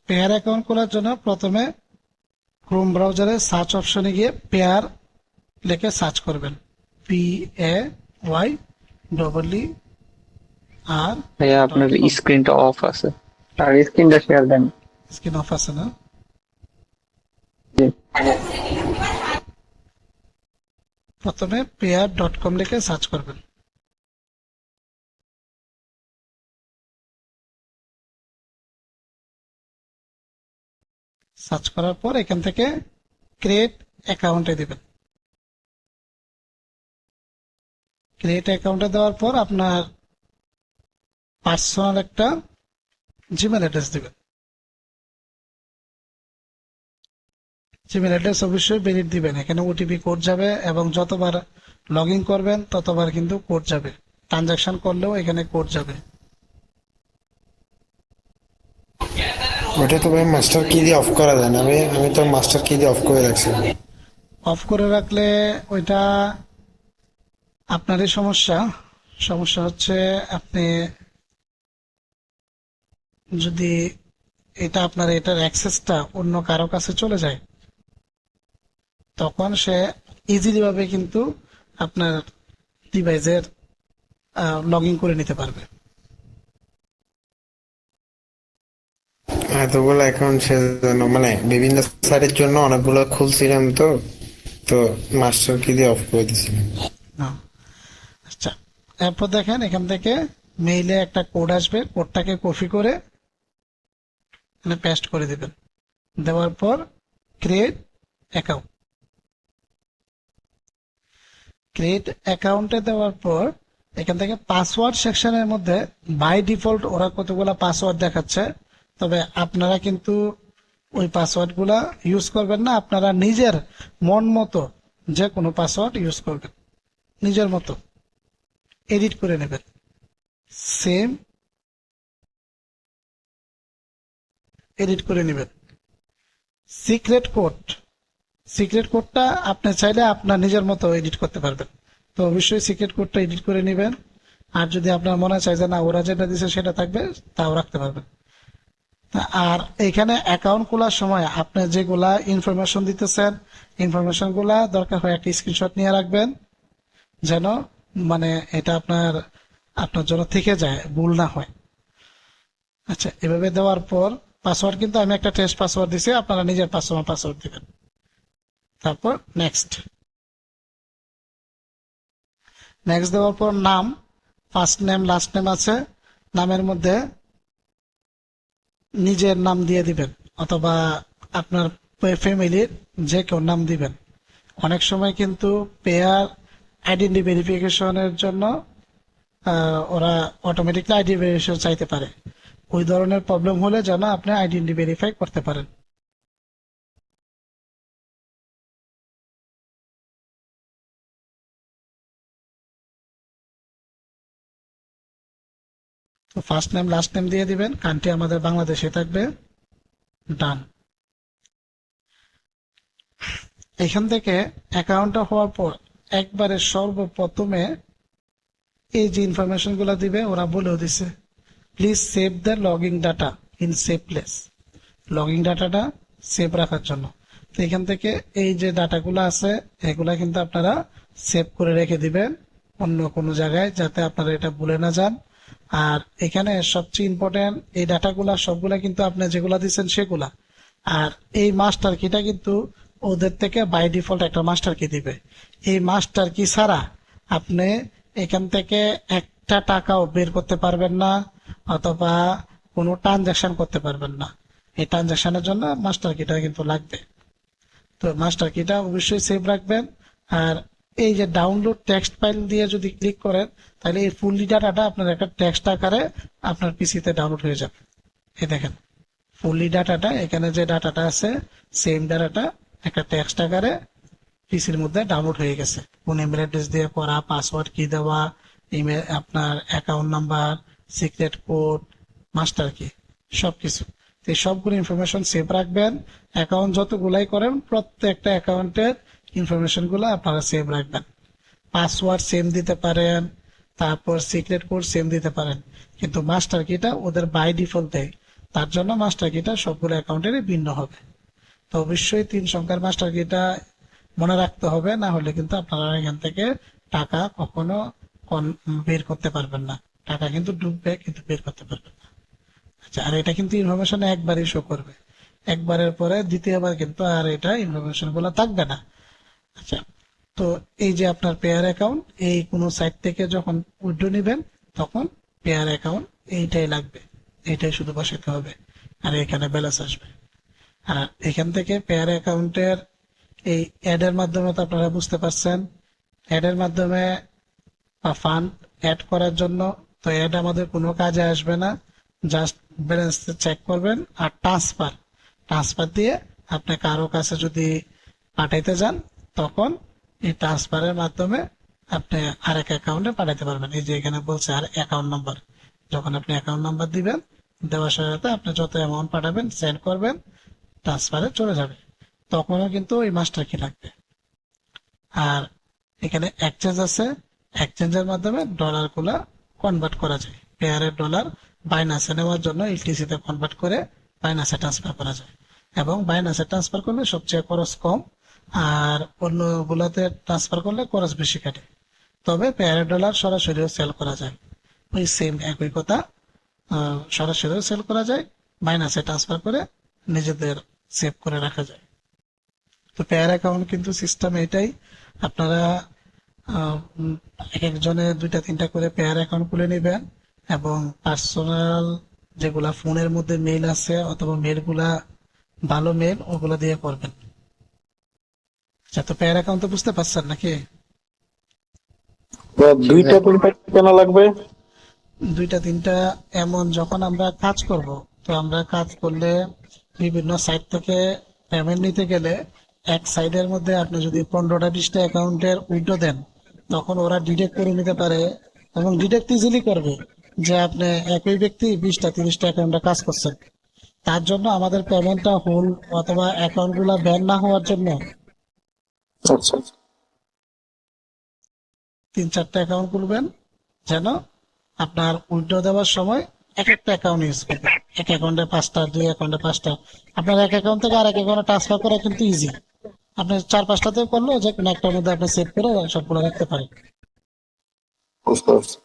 Pair account খোলার জন্য প্রথমে ক্রোম ব্রাউজারে সার্চ অপশনে গিয়ে পেয়ার লিখে সার্চ করবেন। PAY আর ভাইয়া ডট আপনার কম। স্ক্রিনটা অফ আছে, আর স্ক্রিনটা শেয়ার দেন। স্ক্রিন অফ আছে না? জি। প্রথমে পেয়ার.com লিখে সার্চ করবেন। সার্চ করার পর এখান থেকে ক্রিয়েট অ্যাকাউন্টে দিবেন। ক্রিয়েট অ্যাকাউন্টে দেওয়ার পর আপনার পার্সোনাল একটা জিমেল অ্যাড্রেস দিবেন। জিমেল অ্যাড্রেস অবশ্যই ভ্যালিড দিবেন। এখানে ওটিপি কোড যাবে এবং যতবার লগ ইন করবেন ততবার কিন্তু কোড যাবে। ট্রানজাকশন করলেও এখানে কোড যাবে। ওটা তো ভাই মাস্টার কি দিয়ে অফ করা যায় না? আমি আমি তো মাস্টার কি দিয়ে অফ করে রাখছি। অফ করে রাখলে ওইটা আপনারই সমস্যা। সমস্যা হচ্ছে আপনি যদি আপনার এটার অ্যাক্সেসটা অন্য কারো কাছে চলে যায়, তখন সে ইজিলি ভাবে কিন্তু আপনার ডিভাইসের লগ ইন করে নিতে পারবে। এতগুলো অ্যাকাউন্ট সেজন্য মানে বিভিন্ন সাইটের জন্য অনেকগুলো খুলছিলাম, তো তো মাস্টার কি দিয়ে অফ করে দিছিলাম। হ্যাঁ, আচ্ছা। এরপর দেখেন এখান থেকে মেইলে একটা কোড আসবে, কোডটাকে কপি করে এখানে পেস্ট করে দিবেন। দেওয়ার পর ক্রিয়েট অ্যাকাউন্ট। ক্রিয়েট অ্যাকাউন্টে দেওয়ার পর এখান থেকে পাসওয়ার্ড সেকশনের মধ্যে বাই ডিফল্ট ওরা কতগুলা পাসওয়ার্ড দেখাচ্ছে, তবে আপনারা কিন্তু ওই পাসওয়ার্ড গুলা ইউজ করবেন না। আপনারা নিজের মন মতো যে কোনো পাসওয়ার্ড ইউজ করবেন, নিজের মতো এডিট করে নেবেন। সেম এডিট করে নেবেন। সিক্রেট কোড, সিক্রেট কোডটা আপনি চাইলে আপনার নিজের মতো এডিট করতে পারবেন। তো অবশ্যই সিক্রেট কোডটা এডিট করে নেবেন। আর যদি আপনার মনে চায় যে না ওরা যেটা দিছে সেটা থাকবে, তাও রাখতে পারবেন। আর এখানে অ্যাকাউন্ট খোলার সময় আপনি যেগুলা ইনফরমেশন দিতেছেন, ইনফরমেশন গুলা দরকার হয় একটা স্ক্রিনশট নিয়ে রাখবেন, যেন মানে এটা আপনার আপনার জন্য থেকে যায়, ভুল না হয়। আচ্ছা, এভাবে দেওয়ার পর পাসওয়ার্ড কিন্তু আমি একটা টেস্ট পাসওয়ার্ড দিছি, আপনারা নিজের পাসওয়ার্ড দিবেন। তারপর নেক্সট। নেক্সট দেওয়ার পর নাম, ফার্স্ট নেম লাস্ট নেম আছে, নামের মধ্যে নিজের নাম দিয়ে দিবেন অথবা আপনার ফ্যামিলির যে কেউ নাম দিবেন। অনেক সময় কিন্তু পেয়ার আইডেন্টি ভেরিফিকেশনের জন্য ওরা অটোমেটিকলি আইডি ভেরিফিকেশন চাইতে পারে। ওই ধরনের প্রবলেম হলে যেন আপনি আইডেন্টি ভেরিফাই করতে পারেন। তো ফার্স্ট নেম লাস্ট নেম দিয়ে দিবেন, কান্ট্রি আমাদের বাংলাদেশে থাকবে। ডান। এখান থেকে অ্যাকাউন্টটা হওয়ার পর একবারে সর্বপ্রথমে এই যে ইনফরমেশন গুলা দিবে ওরা বলেও দিছে, please save the logging data in save place. Logging ডাটাটা সেভ রাখার জন্য। তো এখান থেকে এই যে ডাটাগুলো আছে এগুলা কিন্তু আপনারা সেভ করে রেখে দিবেন অন্য কোনো জায়গায়, যাতে আপনারা এটা ভুলে না যান। আর এখানে সবচেয়ে ইম্পর্টেন্ট এই ডাটাগুলা সবগুলা কিন্তু আপনি যেগুলা দিচ্ছেন সেগুলা। আর এই মাস্টার কিটা কিন্তু ওদের থেকে বাই ডিফল্ট একটা মাস্টার কি দিবে। এই মাস্টার কি ছাড়া আপনি এখান থেকে একটা টাকাও বের করতে পারবেন না, অথবা কোনো ট্রানজাকশন করতে পারবেন না। এই ট্রানজাকশনের জন্য মাস্টার কিটা কিন্তু লাগবে। তো মাস্টার কিটা অবশ্যই সেভ রাখবেন। আর এই যে ডাউনলোড টেক্সট ফাইল দিয়ে যদি ক্লিক করেন, তাহলে এই ফুললি ডাটাটা আপনার একটা টেক্সট আকারে আপনার পিসিতে ডাউনলোড হয়ে যাবে। এই দেখেন ফুললি ডাটাটা, এখানে যে ডাটাটা আছে সেম ডাটাটা একটা টেক্সট আকারে পিসির মধ্যে ডাউনলোড হয়ে গেছে। কোন ইমেল অ্যাড্রেস দিয়ে করা, পাসওয়ার্ড কি দেওয়া, ইমেল, আপনার account number, secret code, master কি, সবকিছু। এই সবগুলো ইনফরমেশন সেভ রাখবেন। অ্যাকাউন্ট যতগুলাই করেন প্রত্যেকটা অ্যাকাউন্টের ইনফরমেশন গুলো আপনারা সেভ রাখবেন। পাসওয়ার্ড সেম দিতে পারেন, তারপর সিক্রেট কোড সেম দিতে পারেন, কিন্তু মাস্টার কিটা ওদের বাই ডিফল্ট দেয়। তার জন্য মাস্টার কিটা সবগুলো অ্যাকাউন্টেরই ভিন্ন হবে। তো অবশ্যই 3 সংখ্যার মাস্টার কিটা মনে রাখতে হবে, না হলে কিন্তু আপনারা এখান থেকে টাকা কখনো বের করতে পারবেন না। টাকা কিন্তু ডুববে, কিন্তু বের করতে পারবেন না। আচ্ছা, আর এটা কিন্তু ইনফরমেশন একবারই শো করবে, একবারের পরে দ্বিতীয়বার কিন্তু আর এটা ইনফরমেশন গুলো থাকবে না। আচ্ছা, তো এই যে আপনার পেয়ার অ্যাকাউন্ট, এই কোনো সাইট থেকে যখন উইথড্র নেবেন তখন পেয়ার অ্যাকাউন্ট এইটাই লাগবে, এইটাই শুধু বসাতে হবে, আর এখানে ব্যালেন্স আসবে। আর এখান থেকে পেয়ার অ্যাকাউন্টের এই অ্যাড এর মাধ্যমে তো আপনারা বুঝতে পারছেন, অ্যাড এর মাধ্যমে ফান্ড অ্যাড করার জন্য তো অ্যাড আমাদের কোনো কাজে আসবে না, জাস্ট ব্যালেন্স চেক করবেন। আর ট্রান্সফার, ট্রান্সফার দিয়ে আপনি কারো কাছে যদি পাঠাইতে যান তখন এই ট্রান্সফারের মাধ্যমে আপনি আরেক অ্যাকাউন্টে পাঠাতে পারবেন। এই যে এখানে বলছে আর অ্যাকাউন্ট নাম্বার, যখন আপনি অ্যাকাউন্ট নাম্বার দিবেন, দেওয়ার সাথে সাথে আপনি যত অ্যামাউন্ট পাঠাবেন সেন্ড করবেন, ট্রান্সফারে চলে যাবে, তখনও কিন্তু ওই মাস্টার কি লাগবে। আর এখানে এক্সচেঞ্জ আছে, এক্সচেঞ্জের মাধ্যমে ডলার গুলা কনভার্ট করা যায়, পেয়ারের ডলার বাইনান্সে নেওয়ার জন্য এলটিসি তে কনভার্ট করে বাইনান্সে ট্রান্সফার করা যায়, এবং বাইনান্সে ট্রান্সফার করলে সবচেয়ে খরচ কম, আর অন্য গুলাতে ট্রান্সফার করলে খরচ বেশি কাটে। তবে পেয়ারের ডলার সরাসরিও সেল করা যায়, ওই সেম একই কথা, সরাসরিও সেল করা যায়, বাইনান্সে ট্রান্সফার করে নিজেদের সেভ করে রাখা যায়। তো পেয়ার অ্যাকাউন্ট কিন্তু সিস্টেম এটাই, আপনারা এক একজনে 2টা 3টা করে পেয়ার অ্যাকাউন্ট খুলে নেবেন, এবং পার্সোনাল যেগুলা ফোনের মধ্যে মেইল আছে অথবা মেইল গুলা ভালো মেইল, ওগুলা দিয়ে করবেন। আচ্ছা, তো পেয়ার অ্যাকাউন্ট তো বুঝতে পারছেন নাকি? তো 2টা 3টা কেন লাগবে? 2টা 3টা এমন যখন আমরা কাজ করব, তো আমরা কাজ করলে বিভিন্ন সাইট থেকে পেমেন্ট নিতে গেলে এক সাইডের মধ্যে আপনি যদি 15টা 20টা অ্যাকাউন্টের উইথড্র দেন, তখন ওরা ডিটেক্ট করে নিতে পারে, এবং ডিটেক্ট ইজিলি করবে যে আপনি একই ব্যক্তি 20টা 30টা অ্যাকাউন্টে কাজ করছেন। তার জন্য আমাদের পেমেন্টটা হোল অথবা অ্যাকাউন্ট গুলা ব্যান না হওয়ার জন্য আচ্ছা 3-4টা অ্যাকাউন্ট খুলবেন, যেন আপনার উইথড্র দেওয়ার সময় এক একটা অ্যাকাউন্ট ইউজ করবেন। এক অ্যাকাউন্টে 5টা, 2 অ্যাকাউন্টে 5টা, আপনার এক অ্যাকাউন্ট থেকে আরেক অ্যাকাউন্টে ট্রান্সফার করা কিন্তু ইজি। আপনি 4-5টাতে করলেও যে কোনো একটার মধ্যে আপনি সেভ করে সবগুলো রাখতে পারেন। বুঝতে পারছি।